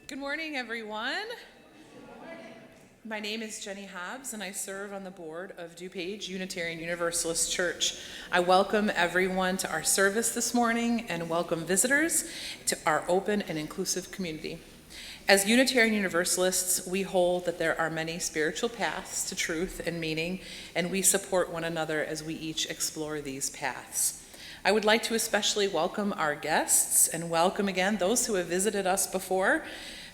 Good morning, everyone. My name is Jenny Hobbs, and I serve on the board of DuPage Unitarian Universalist Church. I welcome everyone to our service this morning and welcome visitors to our open and inclusive community. As Unitarian Universalists, we hold that there are many spiritual paths to truth and meaning, and we support one another as we each explore these paths. I would like to especially welcome our guests and welcome again those who have visited us before.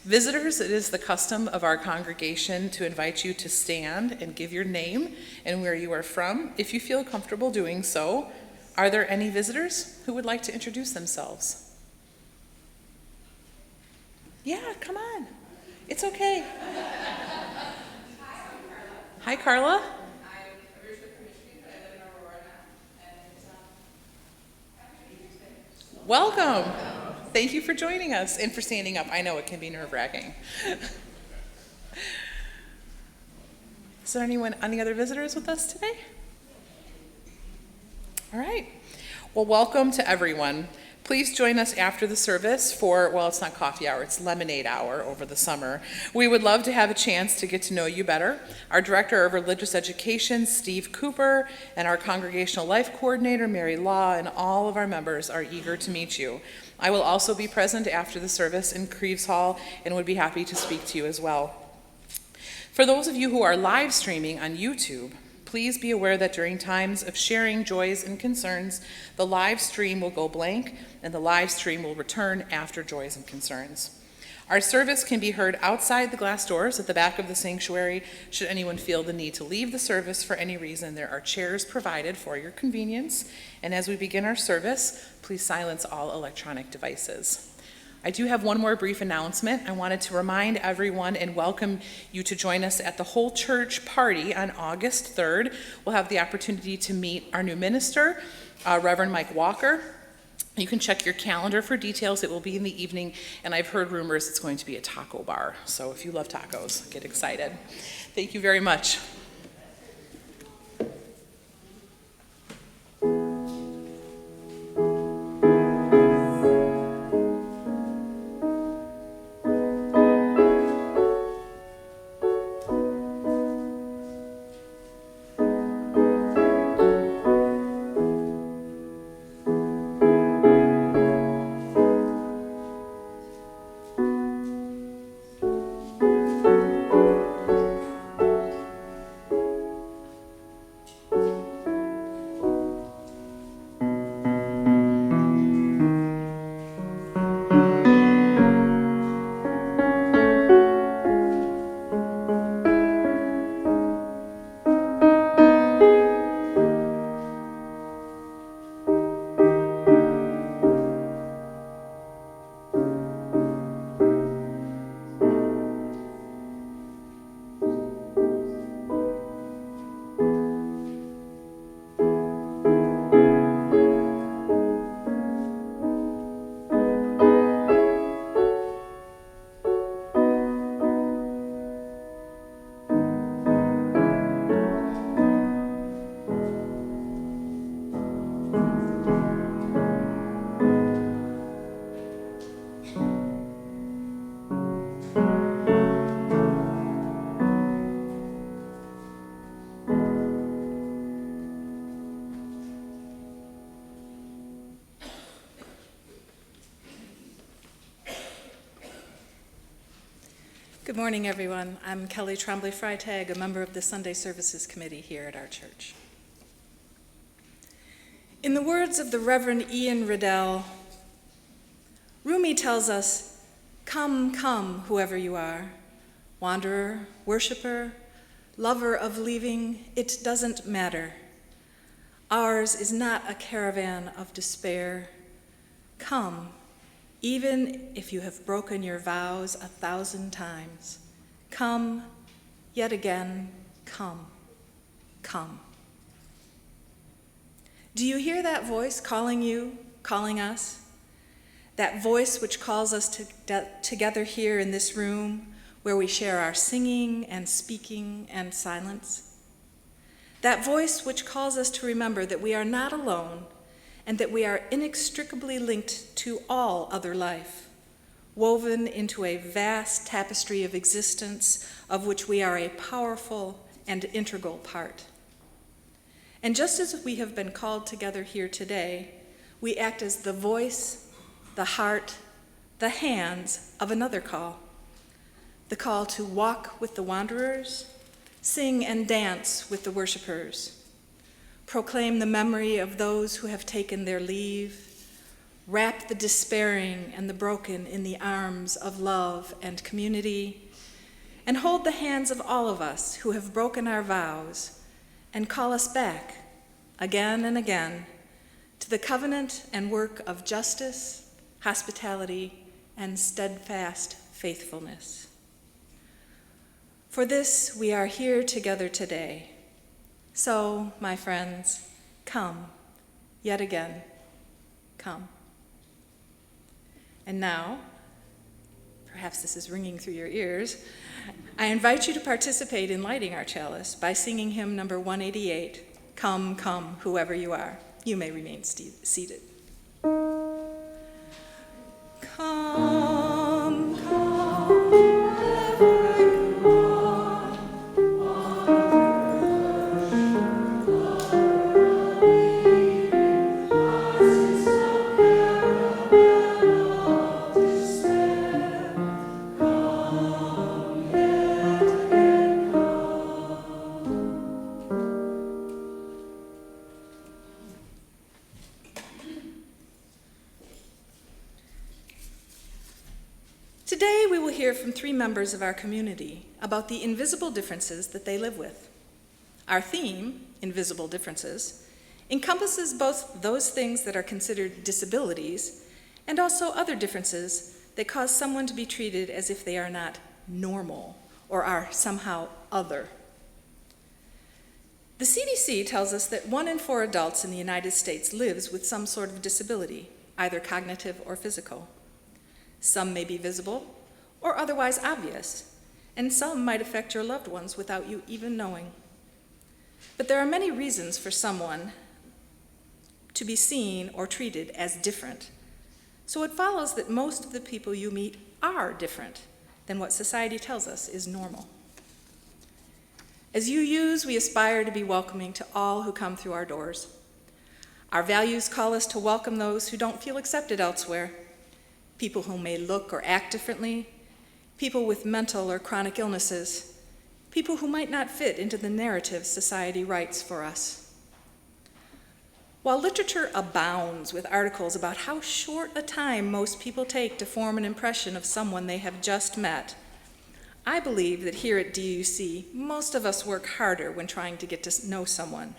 Visitors, it is the custom of our congregation to invite you to stand and give your name and where you are from, if you feel comfortable doing so. Are there any visitors who would like to introduce themselves? Yeah, come on. It's okay. Hi, Carla. I'm originally from Michigan, but I live in Aurora now, and happy to be here today. Welcome. Thank you for joining us and for standing up. I know it can be nerve-wracking. Is there any other visitors with us today? All right. Well, welcome to everyone. Please join us after the service for, well, it's not coffee hour, it's lemonade hour over the summer. We would love to have a chance to get to know you better. Our Director of Religious Education, Steve Cooper, and our Congregational Life Coordinator, Mary Law, and all of our members are eager to meet you. I will also be present after the service in Creeves Hall and would be happy to speak to you as well. For those of you who are live streaming on YouTube, please be aware that during times of sharing joys and concerns, the live stream will go blank and the live stream will return after joys and concerns. Our service can be heard outside the glass doors at the back of the sanctuary. Should anyone feel the need to leave the service for any reason, there are chairs provided for your convenience. And as we begin our service, please silence all electronic devices. I do have one more brief announcement. I wanted to remind everyone and welcome you to join us at the whole church party on August 3rd. We'll have the opportunity to meet our new minister, Reverend Mike Walker. You can check your calendar for details. It will be in the evening, and I've heard rumors it's going to be a taco bar. So if you love tacos, get excited. Thank you very much. Good morning, everyone. I'm Kelly Tremblay-Freitag, a member of the Sunday Services Committee here at our church. In the words of the Reverend Ian Riddell, Rumi tells us, "Come, come, whoever you are, wanderer, worshiper, lover of leaving, it doesn't matter. Ours is not a caravan of despair. Come, even if you have broken your vows 1,000 times. Come, yet again, come, come." Do you hear that voice calling you, calling us? That voice which calls us together here in this room where we share our singing and speaking and silence? That voice which calls us to remember that we are not alone and that we are inextricably linked to all other life, woven into a vast tapestry of existence of which we are a powerful and integral part. And just as we have been called together here today, we act as the voice, the heart, the hands of another call. The call to walk with the wanderers, sing and dance with the worshipers, proclaim the memory of those who have taken their leave, wrap the despairing and the broken in the arms of love and community, and hold the hands of all of us who have broken our vows and call us back again and again to the covenant and work of justice, hospitality, and steadfast faithfulness. For this, we are here together today. So, my friends, come, yet again, come. And now, perhaps this is ringing through your ears, I invite you to participate in lighting our chalice by singing hymn number 188, Come, Come, Whoever You Are. You may remain seated. Come, come, whoever you are, Today, we will hear from 3 members of our community about the invisible differences that they live with. Our theme, Invisible Differences, encompasses both those things that are considered disabilities and also other differences that cause someone to be treated as if they are not normal or are somehow other. The CDC tells us that 1 in 4 adults in the United States lives with some sort of disability, either cognitive or physical. Some may be visible or otherwise obvious, and some might affect your loved ones without you even knowing. But there are many reasons for someone to be seen or treated as different. So it follows that most of the people you meet are different than what society tells us is normal. As UUs, we aspire to be welcoming to all who come through our doors. Our values call us to welcome those who don't feel accepted elsewhere, people who may look or act differently, people with mental or chronic illnesses, people who might not fit into the narrative society writes for us. While literature abounds with articles about how short a time most people take to form an impression of someone they have just met, I believe that here at DUC, most of us work harder when trying to get to know someone.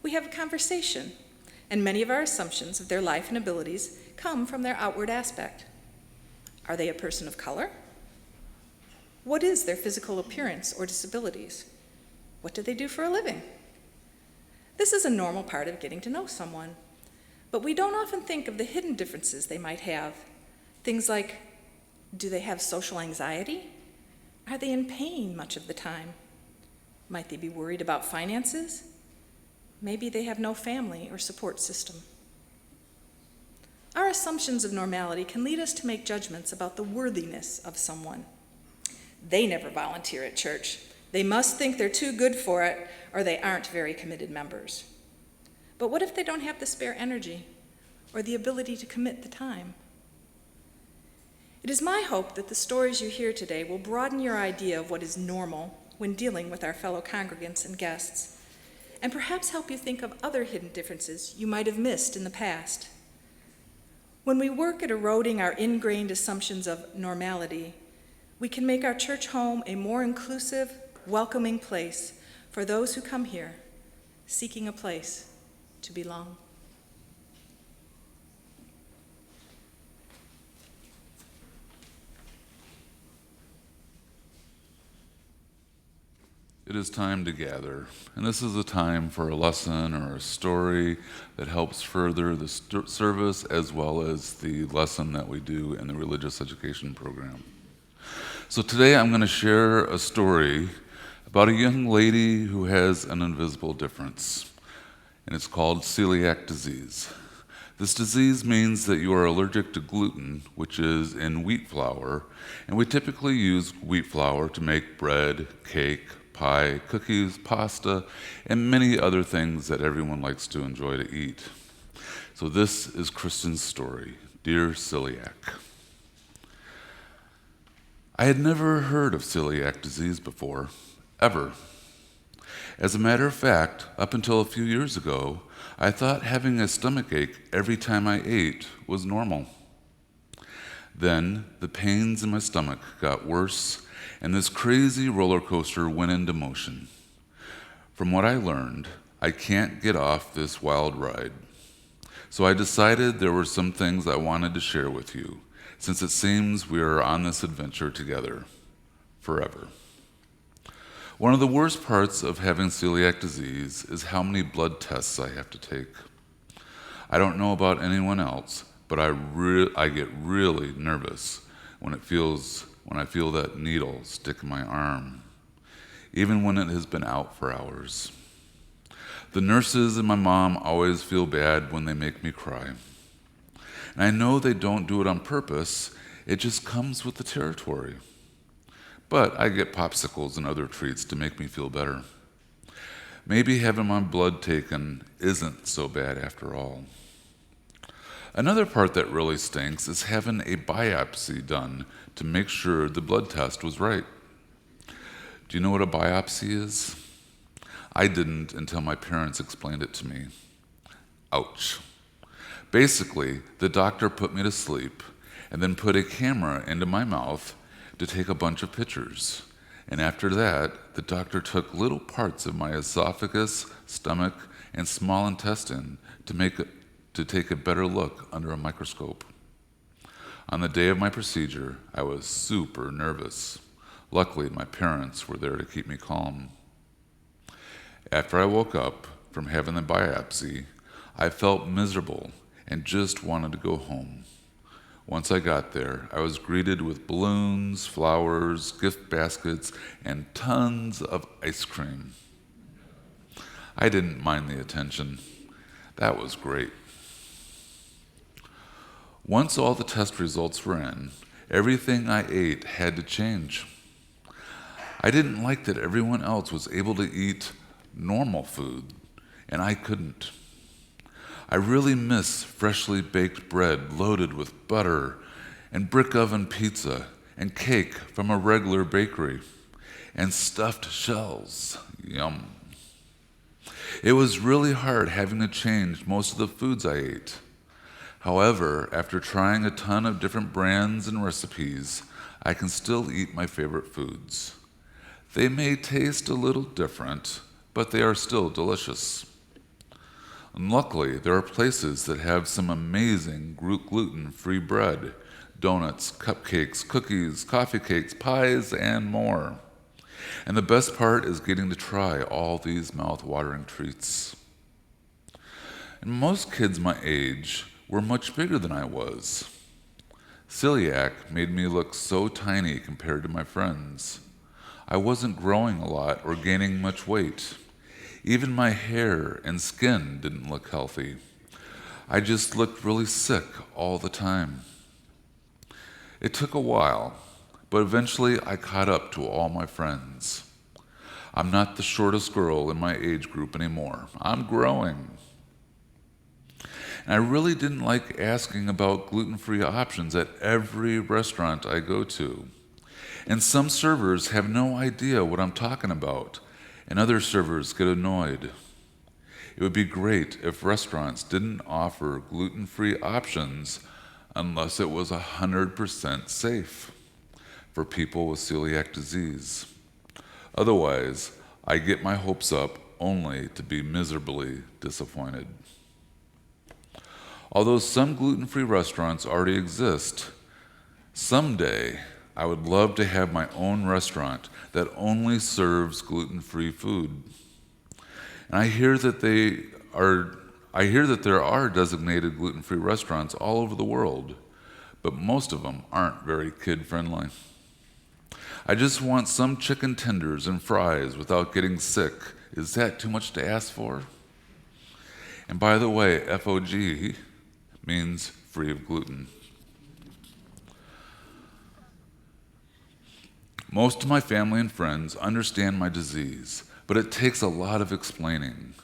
We have a conversation, and many of our assumptions of their life and abilities come from their outward aspect. Are they a person of color? What is their physical appearance or disabilities? What do they do for a living? This is a normal part of getting to know someone, but we don't often think of the hidden differences they might have. Things like, do they have social anxiety? Are they in pain much of the time? Might they be worried about finances? Maybe they have no family or support system. Our assumptions of normality can lead us to make judgments about the worthiness of someone. They never volunteer at church. They must think they're too good for it, or they aren't very committed members. But what if they don't have the spare energy or the ability to commit the time? It is my hope that the stories you hear today will broaden your idea of what is normal when dealing with our fellow congregants and guests, and perhaps help you think of other hidden differences you might have missed in the past. When we work at eroding our ingrained assumptions of normality, we can make our church home a more inclusive, welcoming place for those who come here, seeking a place to belong. It is time to gather, and this is a time for a lesson or a story that helps further the service as well as the lesson that we do in the religious education program. So today I'm going to share a story about a young lady who has an invisible difference, and it's called celiac disease. This disease means that you are allergic to gluten, which is in wheat flour, and we typically use wheat flour to make bread, cake, pie, cookies, pasta, and many other things that everyone likes to enjoy to eat. So this is Kristen's story, Dear Celiac. I had never heard of celiac disease before, ever. As a matter of fact, up until a few years ago, I thought having a stomachache every time I ate was normal. Then the pains in my stomach got worse, and this crazy roller coaster went into motion. From what I learned, I can't get off this wild ride. So I decided there were some things I wanted to share with you, since it seems we are on this adventure together, forever. One of the worst parts of having celiac disease is how many blood tests I have to take. I don't know about anyone else, but I get really nervous when I feel that needle stick in my arm, even when it has been out for hours. The nurses and my mom always feel bad when they make me cry. And I know they don't do it on purpose, it just comes with the territory. But I get popsicles and other treats to make me feel better. Maybe having my blood taken isn't so bad after all. Another part that really stinks is having a biopsy done to make sure the blood test was right. Do you know what a biopsy is? I didn't until my parents explained it to me. Ouch. Basically, the doctor put me to sleep and then put a camera into my mouth to take a bunch of pictures. And after that, the doctor took little parts of my esophagus, stomach, and small intestine to take a better look under a microscope. On the day of my procedure, I was super nervous. Luckily, my parents were there to keep me calm. After I woke up from having the biopsy, I felt miserable and just wanted to go home. Once I got there, I was greeted with balloons, flowers, gift baskets, and tons of ice cream. I didn't mind the attention. That was great. Once all the test results were in, everything I ate had to change. I didn't like that everyone else was able to eat normal food, and I couldn't. I really miss freshly baked bread loaded with butter and brick oven pizza and cake from a regular bakery and stuffed shells. Yum. It was really hard having to change most of the foods I ate. However, after trying a ton of different brands and recipes, I can still eat my favorite foods. They may taste a little different, but they are still delicious. And luckily, there are places that have some amazing gluten-free bread, donuts, cupcakes, cookies, coffee cakes, pies, and more. And the best part is getting to try all these mouth-watering treats. And most kids my age were much bigger than I was. Celiac made me look so tiny compared to my friends. I wasn't growing a lot or gaining much weight. Even my hair and skin didn't look healthy. I just looked really sick all the time. It took a while, but eventually I caught up to all my friends. I'm not the shortest girl in my age group anymore. I'm growing. And I really didn't like asking about gluten-free options at every restaurant I go to. And some servers have no idea what I'm talking about, and other servers get annoyed. It would be great if restaurants didn't offer gluten-free options unless it was 100% safe for people with celiac disease. Otherwise, I get my hopes up only to be miserably disappointed. Although some gluten-free restaurants already exist, someday I would love to have my own restaurant that only serves gluten-free food. And I hear that there are designated gluten-free restaurants all over the world, but most of them aren't very kid-friendly. I just want some chicken tenders and fries without getting sick. Is that too much to ask for? And by the way, FOG, means free of gluten. Most of my family and friends understand my disease, but it takes a lot of explaining.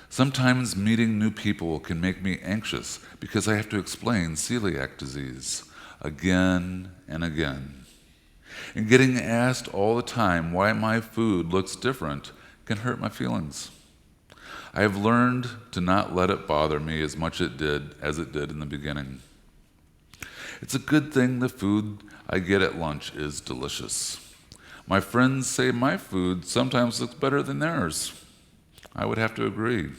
Sometimes meeting new people can make me anxious because I have to explain celiac disease again and again. And getting asked all the time why my food looks different can hurt my feelings. I have learned to not let it bother me as much as it did in the beginning. It's a good thing the food I get at lunch is delicious. My friends say my food sometimes looks better than theirs. I would have to agree.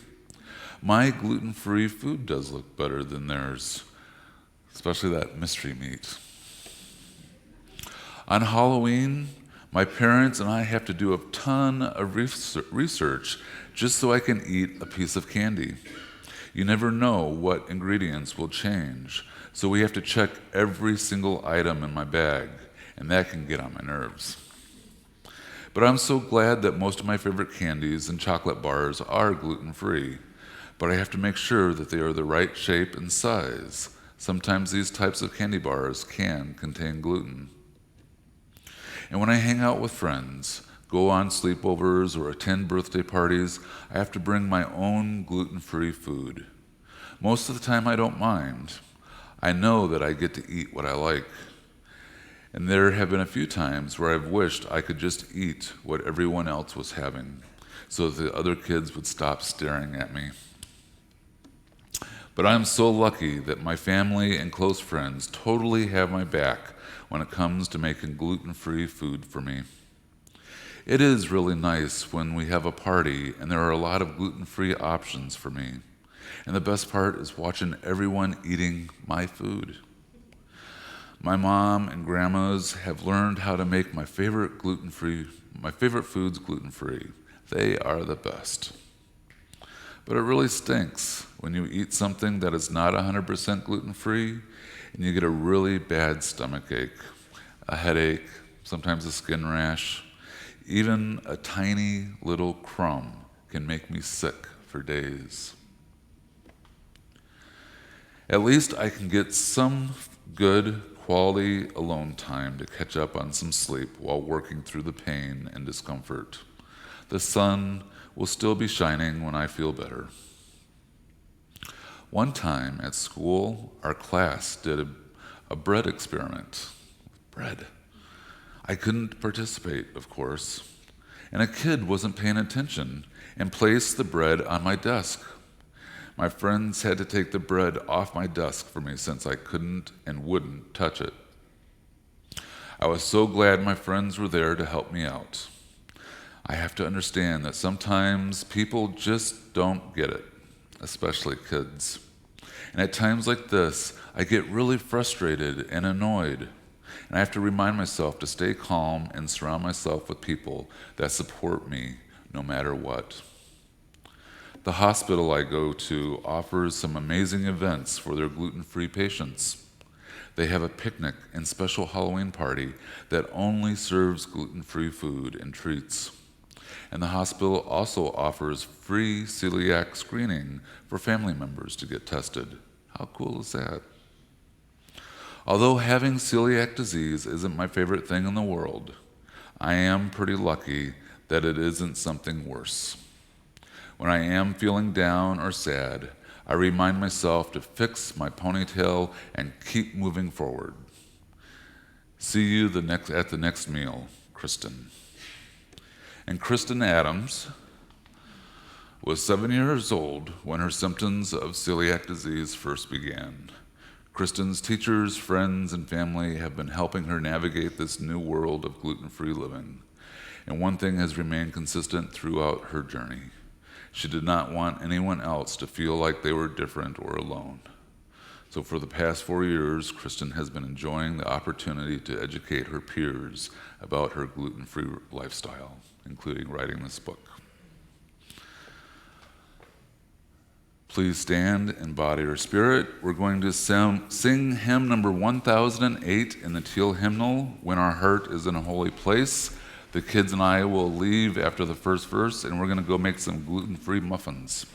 My gluten-free food does look better than theirs, especially that mystery meat. On Halloween, my parents and I have to do a ton of research just so I can eat a piece of candy. You never know what ingredients will change, so we have to check every single item in my bag, and that can get on my nerves. But I'm so glad that most of my favorite candies and chocolate bars are gluten-free, but I have to make sure that they are the right shape and size. Sometimes these types of candy bars can contain gluten. And when I hang out with friends, go on sleepovers, or attend birthday parties, I have to bring my own gluten-free food. Most of the time I don't mind. I know that I get to eat what I like. And there have been a few times where I've wished I could just eat what everyone else was having, so that the other kids would stop staring at me. But I'm so lucky that my family and close friends totally have my back when it comes to making gluten-free food for me. It is really nice when we have a party and there are a lot of gluten-free options for me. And the best part is watching everyone eating my food. My mom and grandmas have learned how to make my favorite foods gluten-free. They are the best. But it really stinks when you eat something that is not 100% gluten-free and you get a really bad stomachache, a headache, sometimes a skin rash. Even a tiny little crumb can make me sick for days. At least I can get some good quality alone time to catch up on some sleep while working through the pain and discomfort. The sun will still be shining when I feel better. One time at school, our class did a bread experiment. Bread. I couldn't participate, of course, and a kid wasn't paying attention and placed the bread on my desk. My friends had to take the bread off my desk for me since I couldn't and wouldn't touch it. I was so glad my friends were there to help me out. I have to understand that sometimes people just don't get it, especially kids. And at times like this, I get really frustrated and annoyed. And I have to remind myself to stay calm and surround myself with people that support me no matter what. The hospital I go to offers some amazing events for their gluten-free patients. They have a picnic and special Halloween party that only serves gluten-free food and treats. And the hospital also offers free celiac screening for family members to get tested. How cool is that? Although having celiac disease isn't my favorite thing in the world, I am pretty lucky that it isn't something worse. When I am feeling down or sad, I remind myself to fix my ponytail and keep moving forward. See you at the next meal, Kristen. And Kristen Adams was 7 years old when her symptoms of celiac disease first began. Kristen's teachers, friends, and family have been helping her navigate this new world of gluten-free living. And one thing has remained consistent throughout her journey. She did not want anyone else to feel like they were different or alone. So for the past 4 years, Kristen has been enjoying the opportunity to educate her peers about her gluten-free lifestyle, including writing this book. Please stand in body or spirit. We're going to sing hymn number 1008 in the teal hymnal, When Our Heart is in a Holy Place. The kids and I will leave after the first verse, and we're going to go make some gluten-free muffins.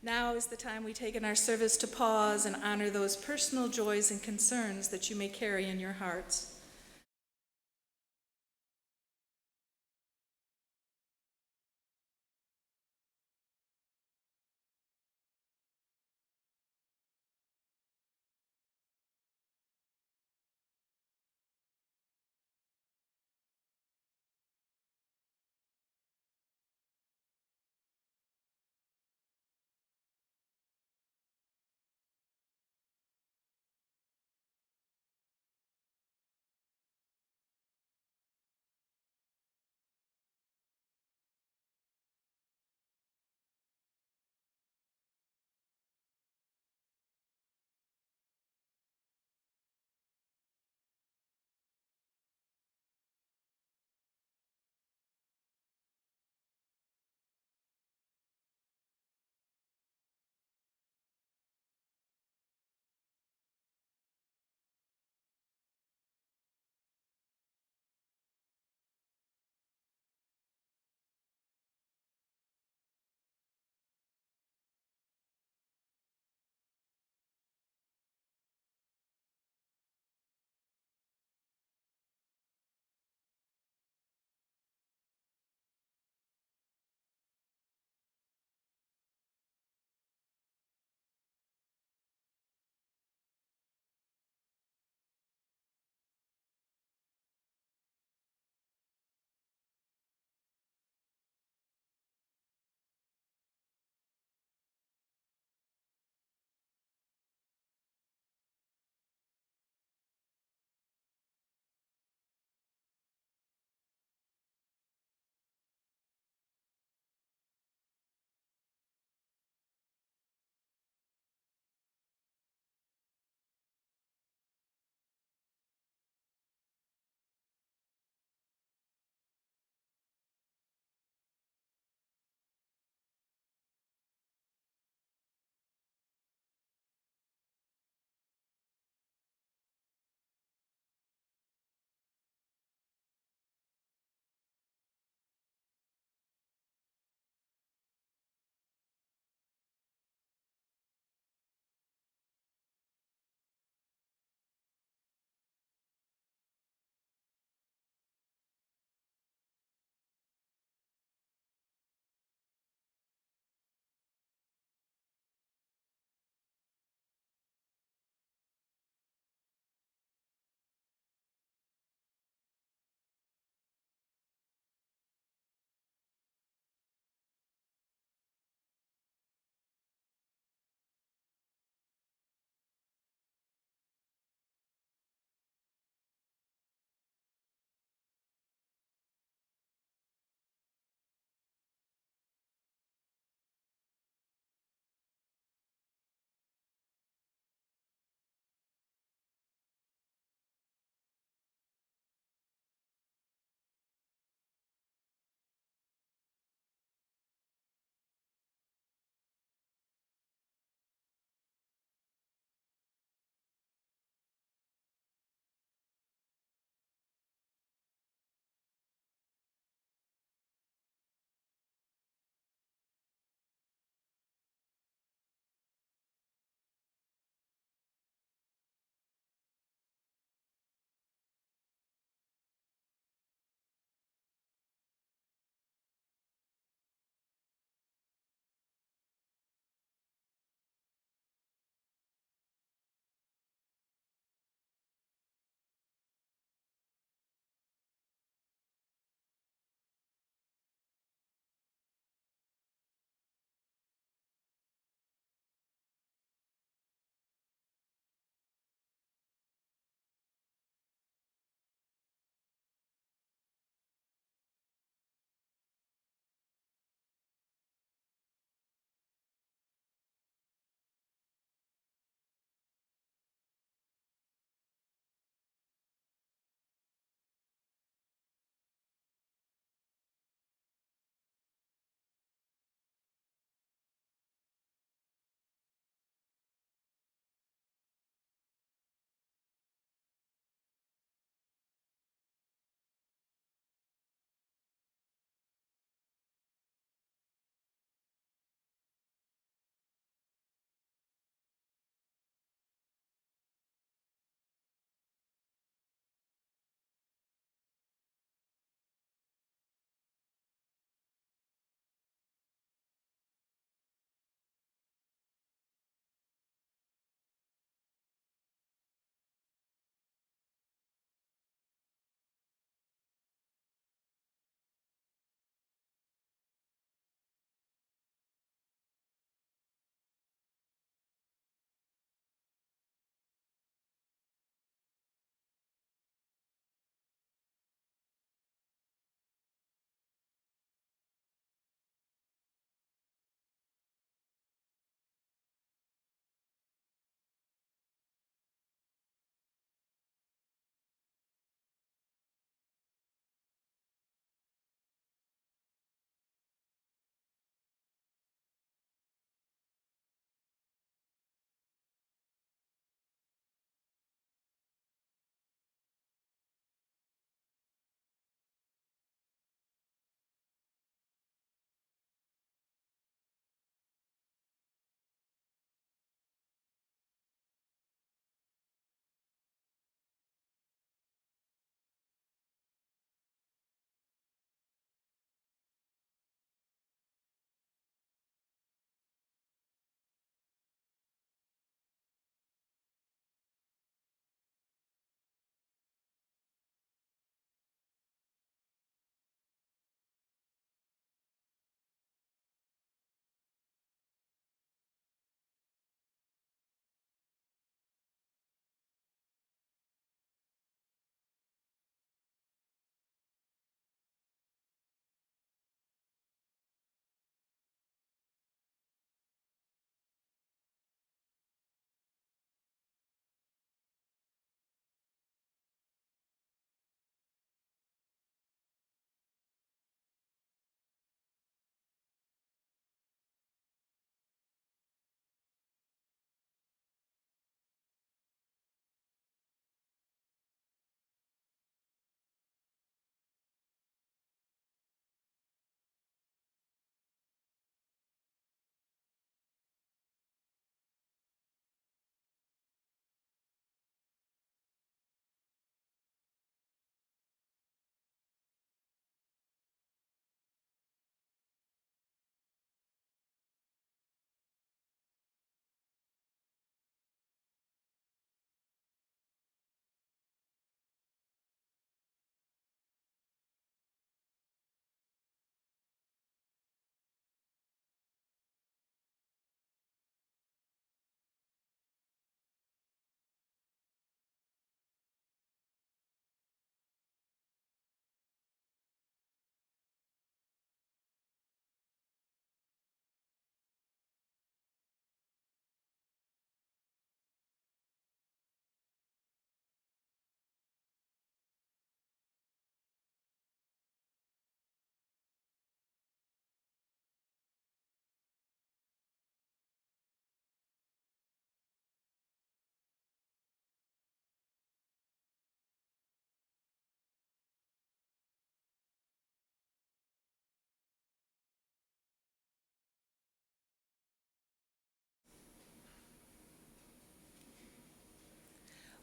Now is the time we take in our service to pause and honor those personal joys and concerns that you may carry in your hearts.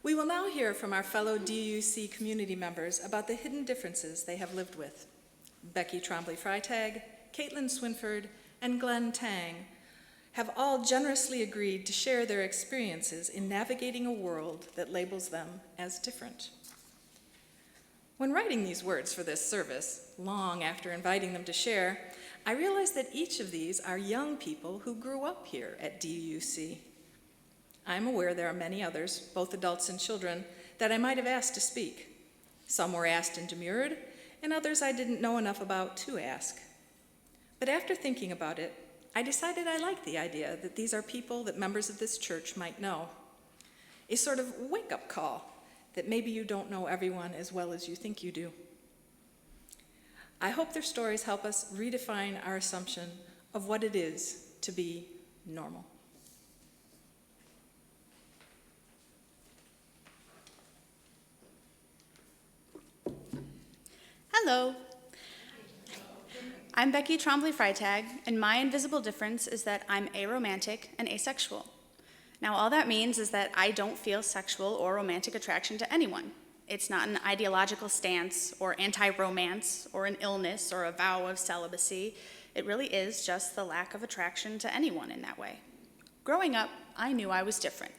We will now hear from our fellow DUC community members about the hidden differences they have lived with. Becky Trombley-Freitag, Caitlin Swinford, and Glenn Tang have all generously agreed to share their experiences in navigating a world that labels them as different. When writing these words for this service, long after inviting them to share, I realized that each of these are young people who grew up here at DUC. I'm aware there are many others, both adults and children, that I might have asked to speak. Some were asked and demurred, and others I didn't know enough about to ask. But after thinking about it, I decided I liked the idea that these are people that members of this church might know. A sort of wake-up call that maybe you don't know everyone as well as you think you do. I hope their stories help us redefine our assumption of what it is to be normal. Hello. I'm Becky Trombley-Freitag, and my invisible difference is that I'm aromantic and asexual. Now, all that means is that I don't feel sexual or romantic attraction to anyone. It's not an ideological stance or anti-romance or an illness or a vow of celibacy. It really is just the lack of attraction to anyone in that way. Growing up, I knew I was different.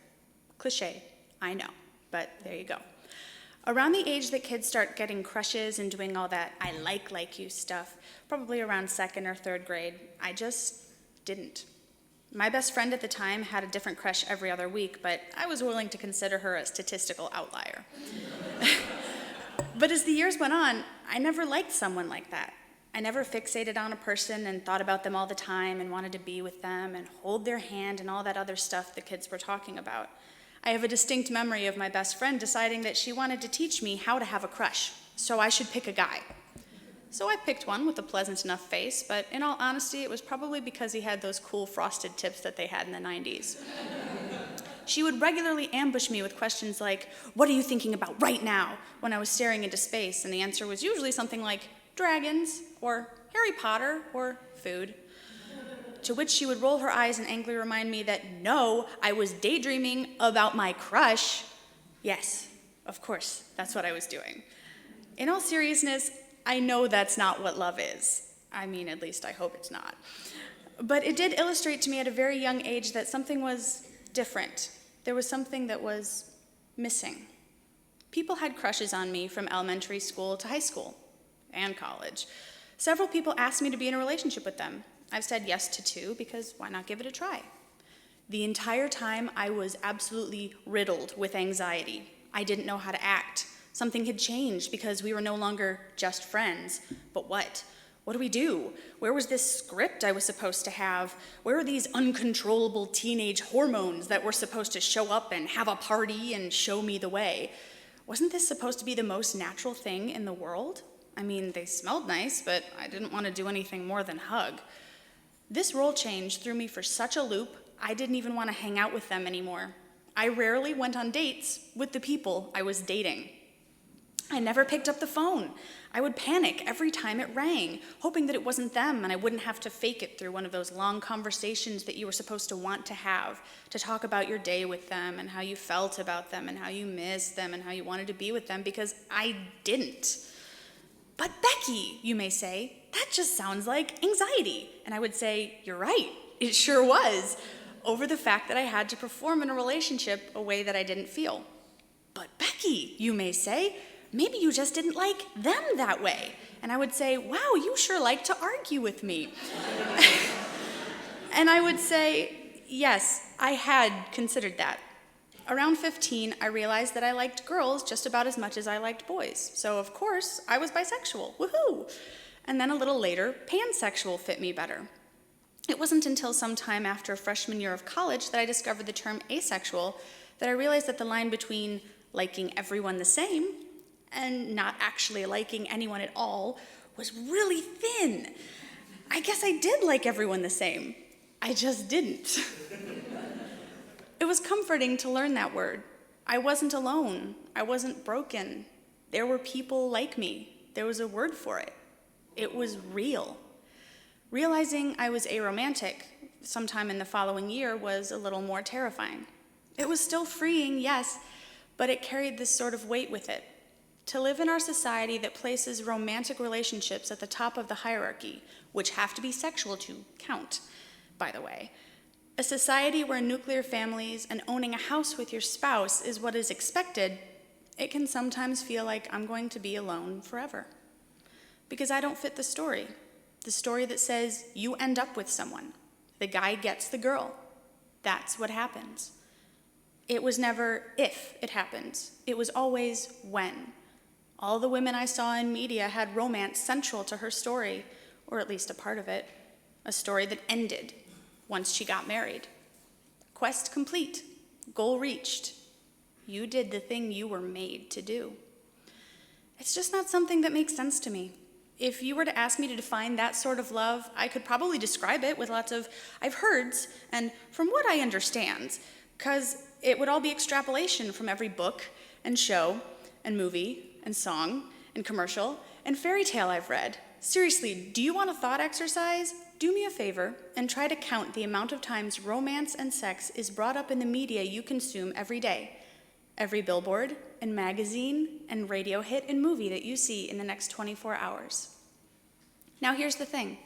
Cliché, I know, but there you go. Around the age that kids start getting crushes and doing all that I like you stuff, probably around 2nd or 3rd grade, I just didn't. My best friend at the time had a different crush every other week, but I was willing to consider her a statistical outlier. But as the years went on, I never liked someone like that. I never fixated on a person and thought about them all the time and wanted to be with them and hold their hand and all that other stuff the kids were talking about. I have a distinct memory of my best friend deciding that she wanted to teach me how to have a crush, so I should pick a guy. So I picked one with a pleasant enough face, but in all honesty, it was probably because he had those cool frosted tips that they had in the 90s. She would regularly ambush me with questions like, "What are you thinking about right now?" when I was staring into space, and the answer was usually something like, "Dragons," or "Harry Potter," or "food." To which she would roll her eyes and angrily remind me that no, I was daydreaming about my crush. Yes, of course, that's what I was doing. In all seriousness, I know that's not what love is. I mean, at least I hope it's not. But it did illustrate to me at a very young age that something was different. There was something that was missing. People had crushes on me from elementary school to high school and college. Several people asked me to be in a relationship with them. I've said yes to 2 because why not give it a try? The entire time I was absolutely riddled with anxiety. I didn't know how to act. Something had changed because we were no longer just friends. But what? What do we do? Where was this script I was supposed to have? Where were these uncontrollable teenage hormones that were supposed to show up and have a party and show me the way? Wasn't this supposed to be the most natural thing in the world? I mean, they smelled nice, but I didn't want to do anything more than hug. This role change threw me for such a loop, I didn't even want to hang out with them anymore. I rarely went on dates with the people I was dating. I never picked up the phone. I would panic every time it rang, hoping that it wasn't them and I wouldn't have to fake it through one of those long conversations that you were supposed to want to have, to talk about your day with them and how you felt about them and how you missed them and how you wanted to be with them, because I didn't. But Becky, you may say, that just sounds like anxiety. And I would say, you're right, it sure was, over the fact that I had to perform in a relationship a way that I didn't feel. But Becky, you may say, maybe you just didn't like them that way. And I would say, wow, you sure like to argue with me. And I would say, yes, I had considered that. Around 15, I realized that I liked girls just about as much as I liked boys. So, of course, I was bisexual. Woohoo! And then a little later, pansexual fit me better. It wasn't until sometime after freshman year of college that I discovered the term asexual that I realized that the line between liking everyone the same and not actually liking anyone at all was really thin. I guess I did like everyone the same. I just didn't. It was comforting to learn that word. I wasn't alone. I wasn't broken. There were people like me. There was a word for it. It was real. Realizing I was aromantic sometime in the following year was a little more terrifying. It was still freeing, yes, but it carried this sort of weight with it. To live in our society that places romantic relationships at the top of the hierarchy, which have to be sexual to count, by the way, a society where nuclear families and owning a house with your spouse is what is expected, it can sometimes feel like I'm going to be alone forever. Because I don't fit the story that says you end up with someone. The guy gets the girl. That's what happens. It was never if it happens. It was always when. All the women I saw in media had romance central to her story, or at least a part of it, a story that ended once she got married. Quest complete, goal reached. You did the thing you were made to do. It's just not something that makes sense to me. If you were to ask me to define that sort of love, I could probably describe it with lots of I've heards and from what I understand, because it would all be extrapolation from every book and show and movie and song and commercial and fairy tale I've read. Seriously, do you want a thought exercise? Do me a favor and try to count the amount of times romance and sex is brought up in the media you consume every day. Every billboard and magazine and radio hit and movie that you see in the next 24 hours. Now here's the thing.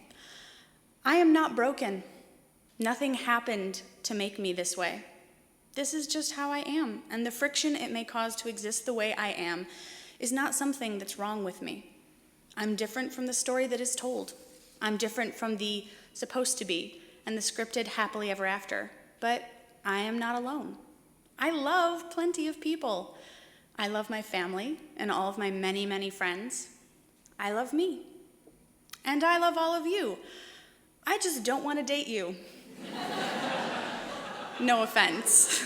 I am not broken. Nothing happened to make me this way. This is just how I am, and the friction it may cause to exist the way I am is not something that's wrong with me. I'm different from the story that is told. I'm different from the supposed to be and the scripted happily ever after, but I am not alone. I love plenty of people. I love my family and all of my many, many friends. I love me. And I love all of you. I just don't want to date you. No offense.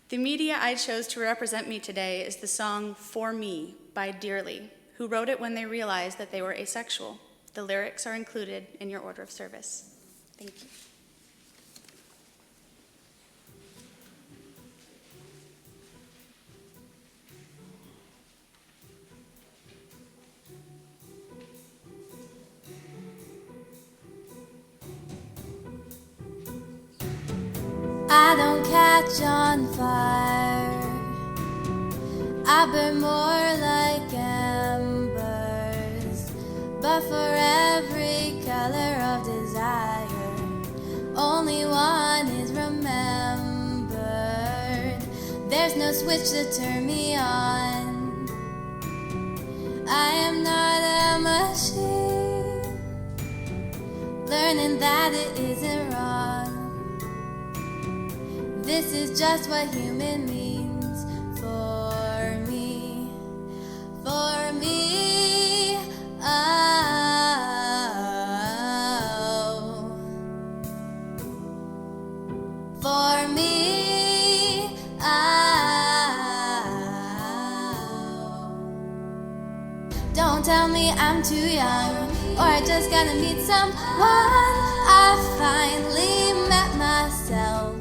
The media I chose to represent me today is the song For Me by Dearly, who wrote it when they realized that they were asexual. The lyrics are included in your order of service. Thank you. I don't catch on fire. I burn more like embers. But for every color of desire, only one is remembered. There's no switch to turn me on. I am not a machine, learning that it isn't wrong. This is just what human means for me. For me, oh. For me, oh. Don't tell me I'm too young, or I just gotta meet someone. I finally met myself.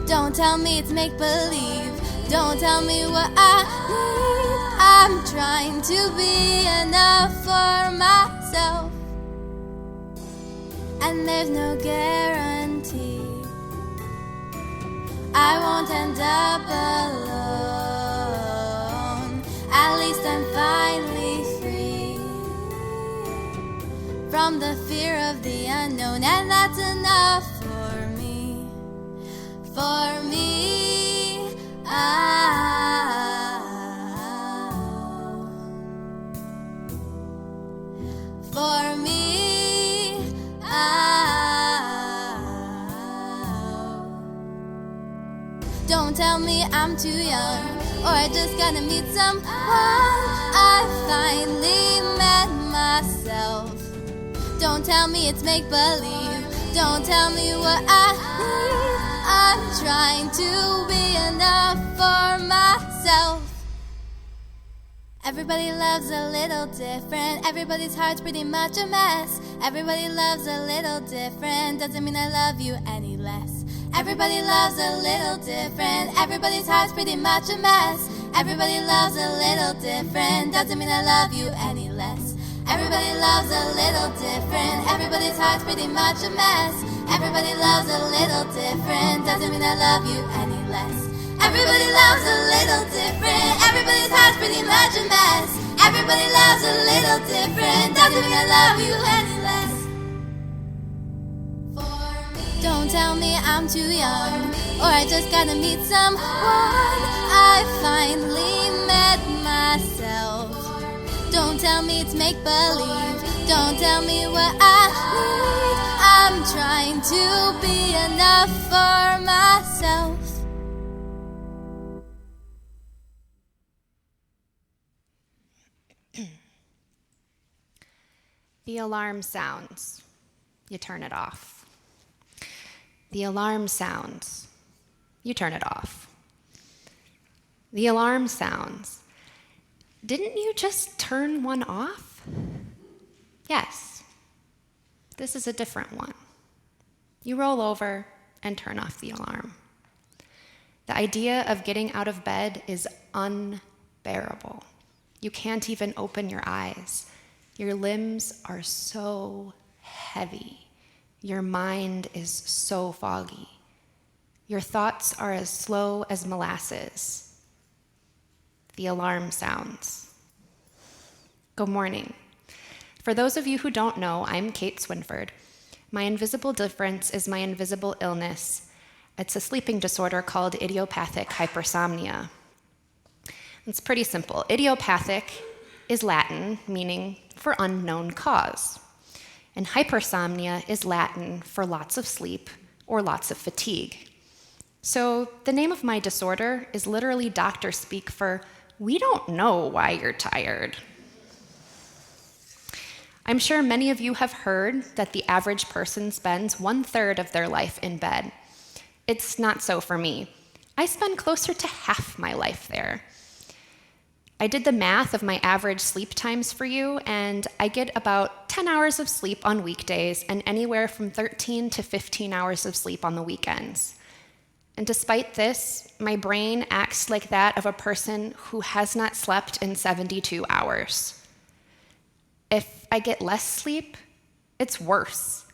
Don't tell me it's make-believe. Don't tell me what I need. I'm trying to be enough for myself. And there's no guarantee I won't end up alone. At least I'm finally free from the fear of the unknown, and that's enough for me. For me, for me, don't tell me I'm too young, or I just gotta meet someone. I finally met myself. Don't tell me it's make-believe. Don't tell me what I need. I'm trying to be enough for myself. Everybody loves a little different. Everybody's heart's pretty much a mess. Everybody loves a little different. Doesn't mean I love you any less. Everybody loves a little different. Everybody's heart's pretty much a mess. Everybody loves a little different. Doesn't mean I love you any less. Everybody loves a little different. Everybody's heart's pretty much a mess. Everybody loves a little different. Doesn't mean I love you any less. Everybody loves a little different. Everybody's heart's pretty much a mess. Everybody loves a little different. Doesn't mean I love you any less. Don't tell me I'm too young, or I just gotta meet someone. I finally met myself. Don't tell me it's make-believe. Don't tell me what I need. I'm trying to be enough for myself. The alarm sounds. You turn it off. The alarm sounds. You turn it off. The alarm sounds. Didn't you just turn one off? Yes. This is a different one. You roll over and turn off the alarm. The idea of getting out of bed is unbearable. You can't even open your eyes. Your limbs are so heavy. Your mind is so foggy. Your thoughts are as slow as molasses. The alarm sounds. Good morning. For those of you who don't know, I'm Kate Swinford. My invisible difference is my invisible illness. It's a sleeping disorder called idiopathic hypersomnia. It's pretty simple. Idiopathic is Latin, meaning for unknown cause. And hypersomnia is Latin for lots of sleep or lots of fatigue. So the name of my disorder is literally doctor speak for, we don't know why you're tired. I'm sure many of you have heard that the average person spends 1/3 of their life in bed. It's not so for me. I spend closer to half my life there. I did the math of my average sleep times for you, and I get about 10 hours of sleep on weekdays and anywhere from 13 to 15 hours of sleep on the weekends. And despite this, my brain acts like that of a person who has not slept in 72 hours. If I get less sleep, it's worse.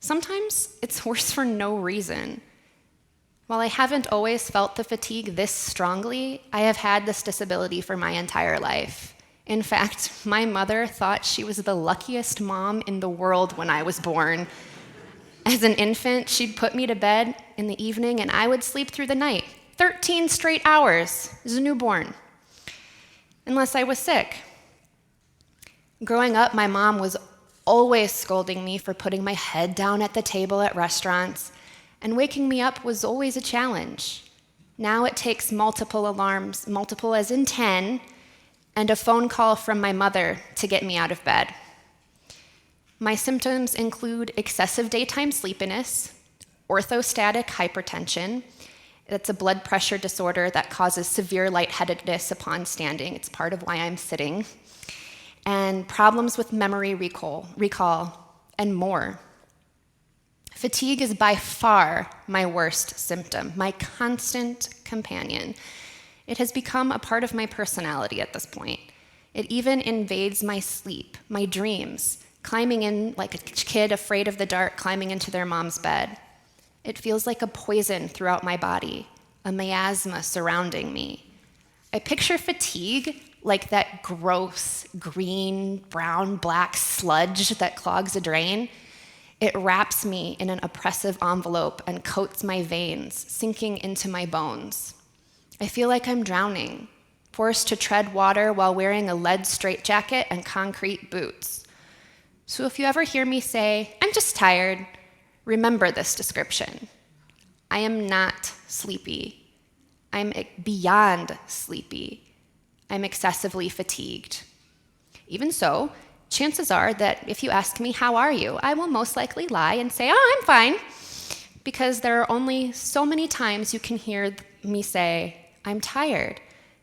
Sometimes it's worse for no reason. While I haven't always felt the fatigue this strongly, I have had this disability for my entire life. In fact, my mother thought she was the luckiest mom in the world when I was born. As an infant, she'd put me to bed in the evening and I would sleep through the night, 13 straight hours as a newborn, unless I was sick. Growing up, my mom was always scolding me for putting my head down at the table at restaurants, and waking me up was always a challenge. Now it takes multiple alarms, multiple as in 10, and a phone call from my mother to get me out of bed. My symptoms include excessive daytime sleepiness, orthostatic hypertension. That's a blood pressure disorder that causes severe lightheadedness upon standing. It's part of why I'm sitting. And problems with memory recall, and more. Fatigue is by far my worst symptom, my constant companion. It has become a part of my personality at this point. It even invades my sleep, my dreams, climbing in like a kid afraid of the dark, climbing into their mom's bed. It feels like a poison throughout my body, a miasma surrounding me. I picture fatigue like that gross green, brown, black sludge that clogs a drain. It wraps me in an oppressive envelope and coats my veins, sinking into my bones. I feel like I'm drowning, forced to tread water while wearing a lead straitjacket and concrete boots. So if you ever hear me say, I'm just tired, remember this description. I am not sleepy. I'm beyond sleepy. I'm excessively fatigued. Even so, chances are that if you ask me, how are you? I will most likely lie and say, oh, I'm fine. Because there are only so many times you can hear me say, I'm tired,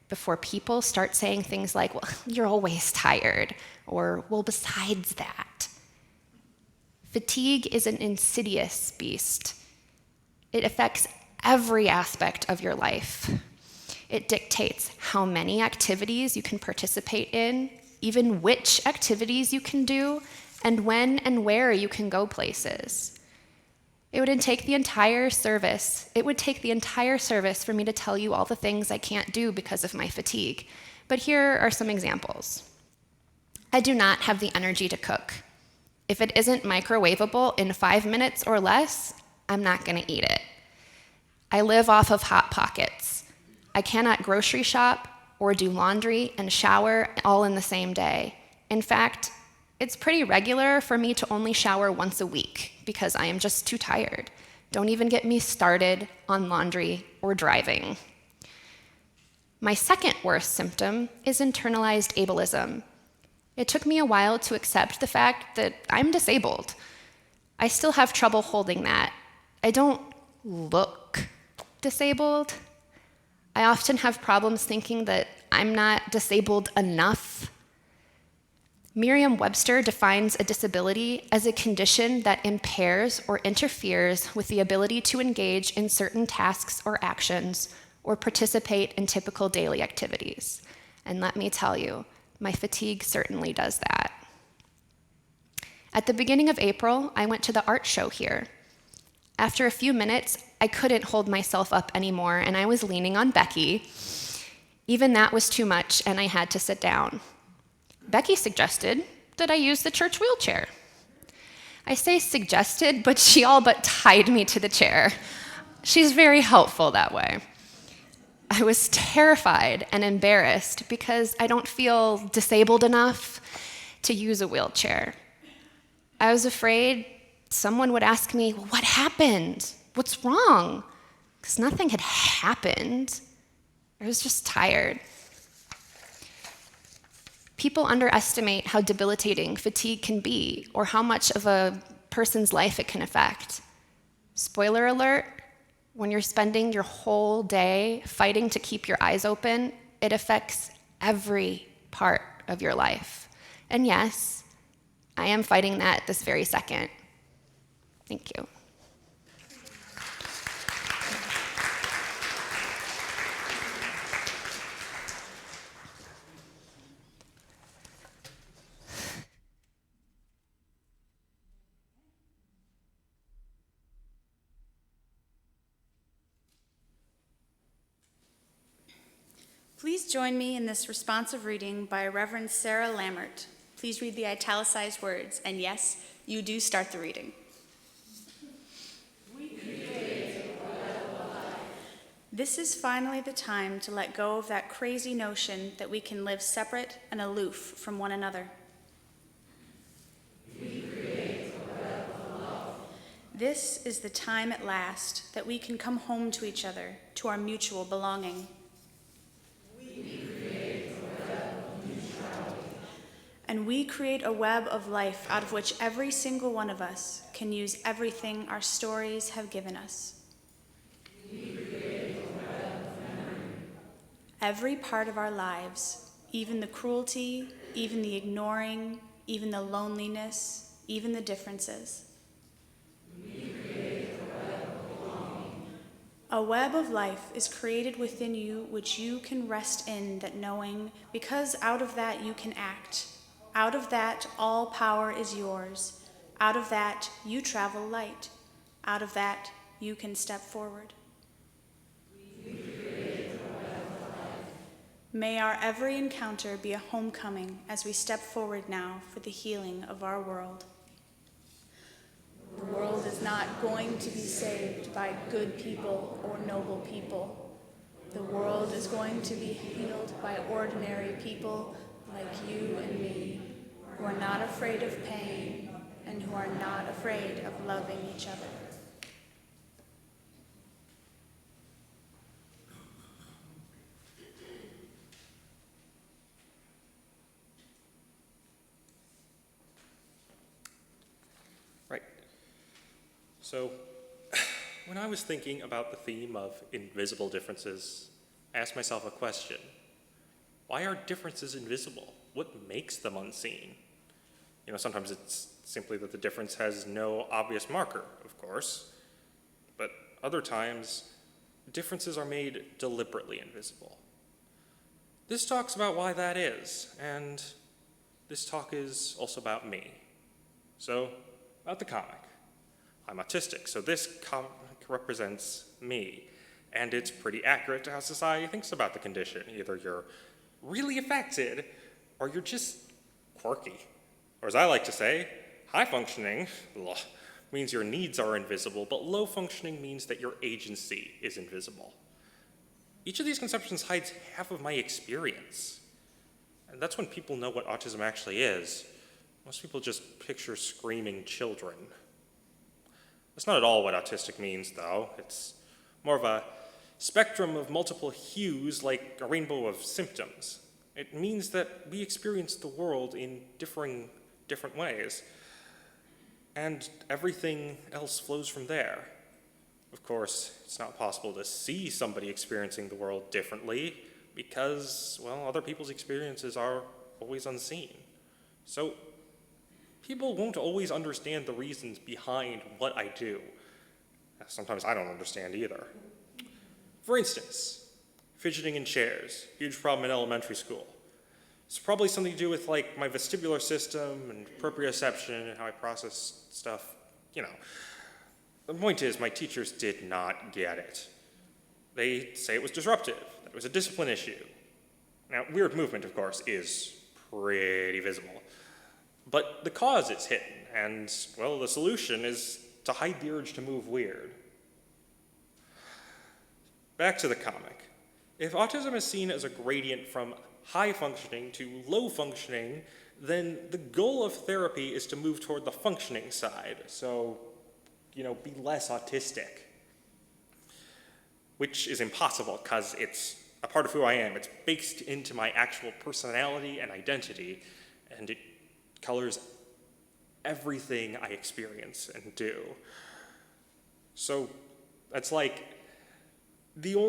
before people start saying things like, well, you're always tired, or, well, besides that. Fatigue is an insidious beast. It affects every aspect of your life. It dictates how many activities you can participate in, even which activities you can do, and when and where you can go places. It would take the entire service. It would take the entire service for me to tell you all the things I can't do because of my fatigue. But here are some examples. I do not have the energy to cook. If it isn't microwavable in 5 minutes or less, I'm not going to eat it. I live off of Hot Pockets. I cannot grocery shop or do laundry and shower all in the same day. In fact, it's pretty regular for me to only shower once a week because I am just too tired. Don't even get me started on laundry or driving. My second worst symptom is internalized ableism. It took me a while to accept the fact that I'm disabled. I still have trouble holding that. I don't look disabled. I often have problems thinking that I'm not disabled enough. Merriam-Webster defines a disability as a condition that impairs or interferes with the ability to engage in certain tasks or actions or participate in typical daily activities. And let me tell you, my fatigue certainly does that. At the beginning of April, I went to the art show here. After a few minutes, I couldn't hold myself up anymore, and I was leaning on Becky. Even that was too much, and I had to sit down. Becky suggested that I use the church wheelchair. I say suggested, but she all but tied me to the chair. She's very helpful that way. I was terrified and embarrassed because I don't feel disabled enough to use a wheelchair. I was afraid someone would ask me, "What happened? What's wrong?" Because nothing had happened. I was just tired. People underestimate how debilitating fatigue can be or how much of a person's life it can affect. Spoiler alert, when you're spending your whole day fighting to keep your eyes open, it affects every part of your life. And yes, I am fighting that this very second. Thank you. Please join me in this responsive reading by Reverend Sarah Lammert. Please read the italicized words, and yes, you do start the reading. This is finally the time to let go of that crazy notion that we can live separate and aloof from one another. This is the time at last that we can come home to each other, to our mutual belonging. And we create a web of life out of which every single one of us can use everything our stories have given us. Every part of our lives, even the cruelty, even the ignoring, even the loneliness, even the differences. A web of life is created within you which you can rest in, that knowing, because out of that you can act. Out of that, all power is yours. Out of that, you travel light. Out of that, you can step forward. May our every encounter be a homecoming as we step forward now for the healing of our world. The world is not going to be saved by good people or noble people. The world is going to be healed by ordinary people like you and me, who are not afraid of pain and who are not afraid of loving each other. Right. So, when I was thinking about the theme of invisible differences, I asked myself a question. Why are differences invisible? What makes them unseen? Sometimes it's simply that the difference has no obvious marker, of course, but other times, differences are made deliberately invisible. This talk's about why that is, and this talk is also about me. So, about the comic. I'm autistic, so this comic represents me. And it's pretty accurate to how society thinks about the condition. Either you're really affected, or you're just quirky. Or as I like to say, high functioning means your needs are invisible, but low functioning means that your agency is invisible. Each of these conceptions hides half of my experience. And that's when people know what autism actually is. Most people just picture screaming children. That's not at all what autistic means, though. It's more of a spectrum of multiple hues, like a rainbow of symptoms. It means that we experience the world in different ways, and everything else flows from there. Of course, it's not possible to see somebody experiencing the world differently because, well, other people's experiences are always unseen. So people won't always understand the reasons behind what I do. Sometimes I don't understand either. For instance, fidgeting in chairs, huge problem in elementary school. It's probably something to do with like my vestibular system and proprioception and how I process stuff, you know. The point is, my teachers did not get it. They say it was disruptive, that it was a discipline issue. Now, weird movement, of course, is pretty visible. But the cause is hidden, and, well, the solution is to hide the urge to move weird. Back to the comic. If autism is seen as a gradient from high functioning to low functioning, then the goal of therapy is to move toward the functioning side. So, be less autistic. Which is impossible because it's a part of who I am. It's baked into my actual personality and identity, and it colors everything I experience and do. So that's like the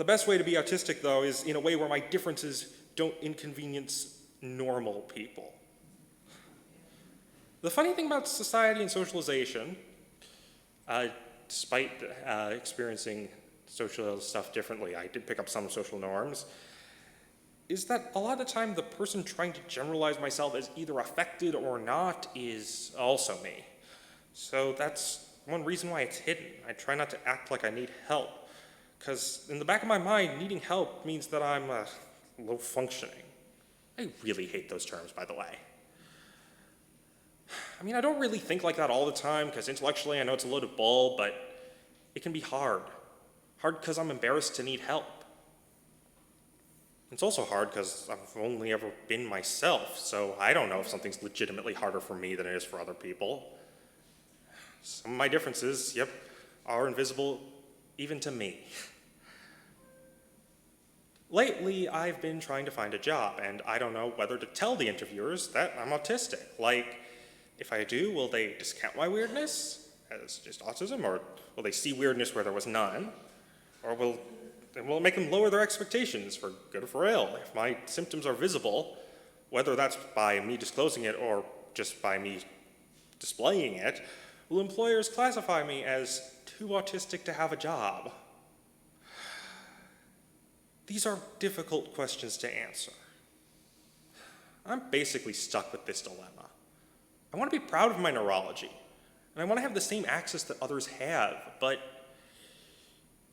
best way to be autistic, though, is in a way where my differences don't inconvenience normal people. The funny thing about society and socialization, despite experiencing social stuff differently, I did pick up some social norms, is that a lot of the time the person trying to generalize myself as either affected or not is also me. So that's one reason why it's hidden. I try not to act like I need help, because in the back of my mind, needing help means that I'm low functioning. I really hate those terms, by the way. I mean, I don't really think like that all the time, because intellectually I know it's a loaded bull, but it can be hard. Hard because I'm embarrassed to need help. It's also hard because I've only ever been myself, so I don't know if something's legitimately harder for me than it is for other people. Some of my differences, are invisible even to me. Lately, I've been trying to find a job, and I don't know whether to tell the interviewers that I'm autistic. Like, if I do, will they discount my weirdness as just autism, or will they see weirdness where there was none? Or will it make them lower their expectations for good or for ill? If my symptoms are visible, whether that's by me disclosing it or just by me displaying it, will employers classify me as too autistic to have a job? These are difficult questions to answer. I'm basically stuck with this dilemma. I want to be proud of my neurology, and I want to have the same access that others have, but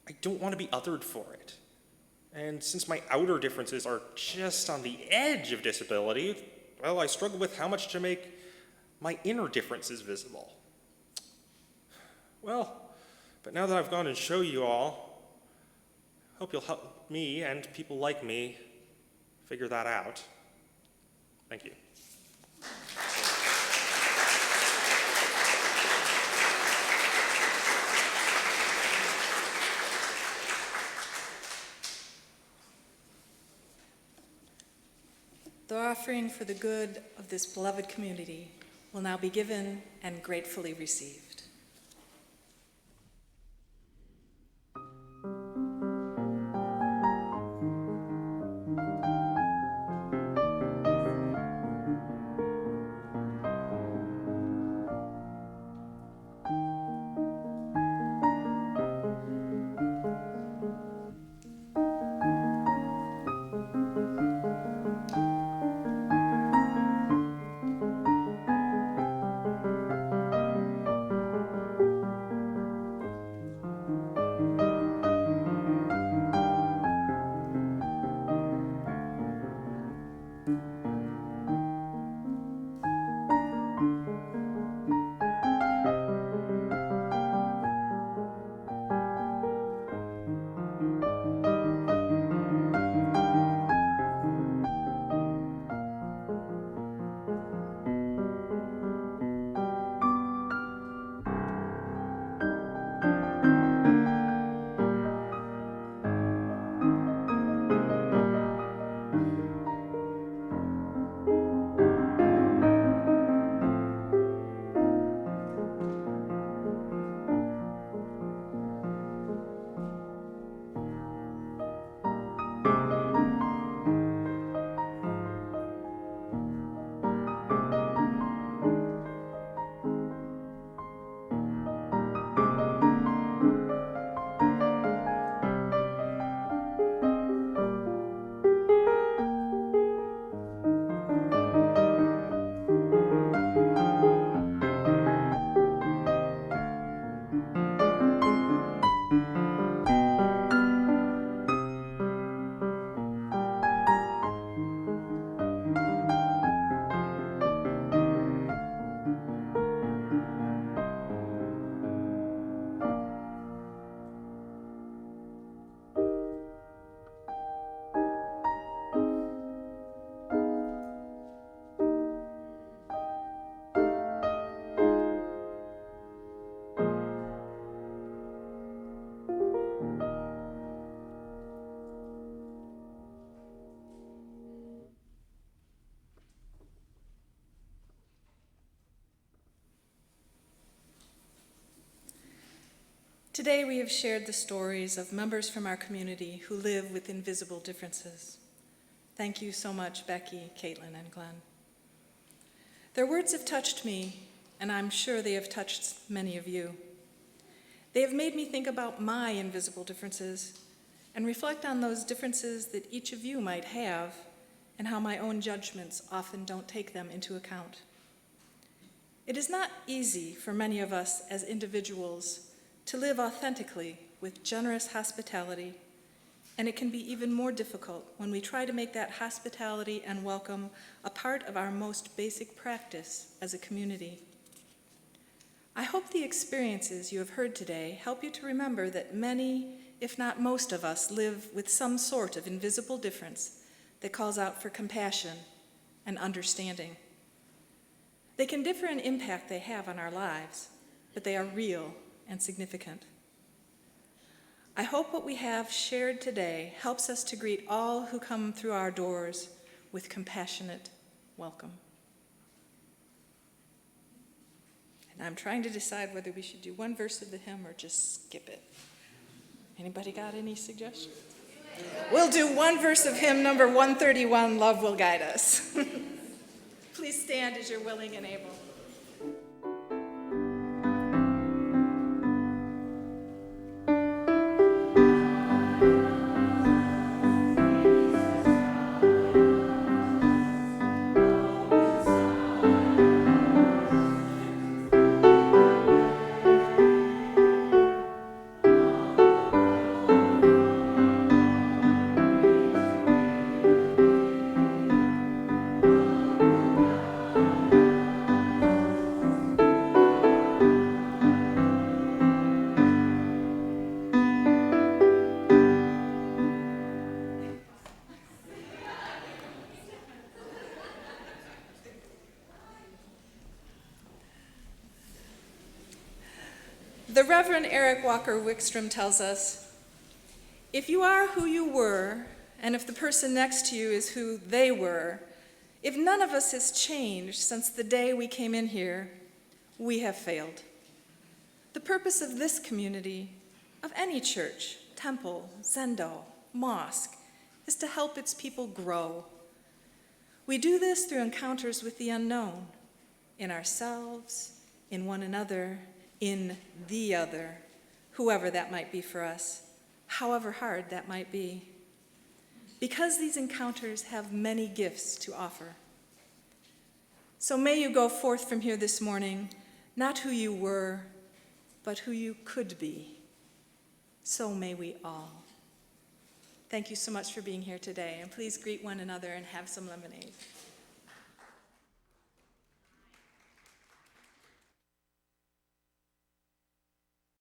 I don't want to be othered for it. And since my outer differences are just on the edge of disability, well, I struggle with how much to make my inner differences visible. Well, but now that I've gone and show you all, I hope you'll help me and people like me figure that out. Thank you. The offering for the good of this beloved community will now be given and gratefully received. Today we have shared the stories of members from our community who live with invisible differences. Thank you so much, Becky, Caitlin, and Glenn. Their words have touched me, and I'm sure they have touched many of you. They have made me think about my invisible differences and reflect on those differences that each of you might have and how my own judgments often don't take them into account. It is not easy for many of us as individuals to live authentically with generous hospitality, and it can be even more difficult when we try to make that hospitality and welcome a part of our most basic practice as a community. I hope the experiences you have heard today help you to remember that many, if not most of us, live with some sort of invisible difference that calls out for compassion and understanding. They can differ in impact they have on our lives, but they are real and significant. I hope what we have shared today helps us to greet all who come through our doors with compassionate welcome. And I'm trying to decide whether we should do one verse of the hymn or just skip it. Anybody got any suggestions? We'll do one verse of hymn number 131, Love Will Guide Us. Please stand as you're willing and able. The Reverend Eric Walker Wickstrom tells us, if you are who you were, and if the person next to you is who they were, if none of us has changed since the day we came in here, we have failed. The purpose of this community, of any church, temple, zendo, mosque, is to help its people grow. We do this through encounters with the unknown, in ourselves, in one another, in the other, whoever that might be for us, however hard that might be. Because these encounters have many gifts to offer. So may you go forth from here this morning, not who you were, but who you could be. So may we all. Thank you so much for being here today, and please greet one another and have some lemonade.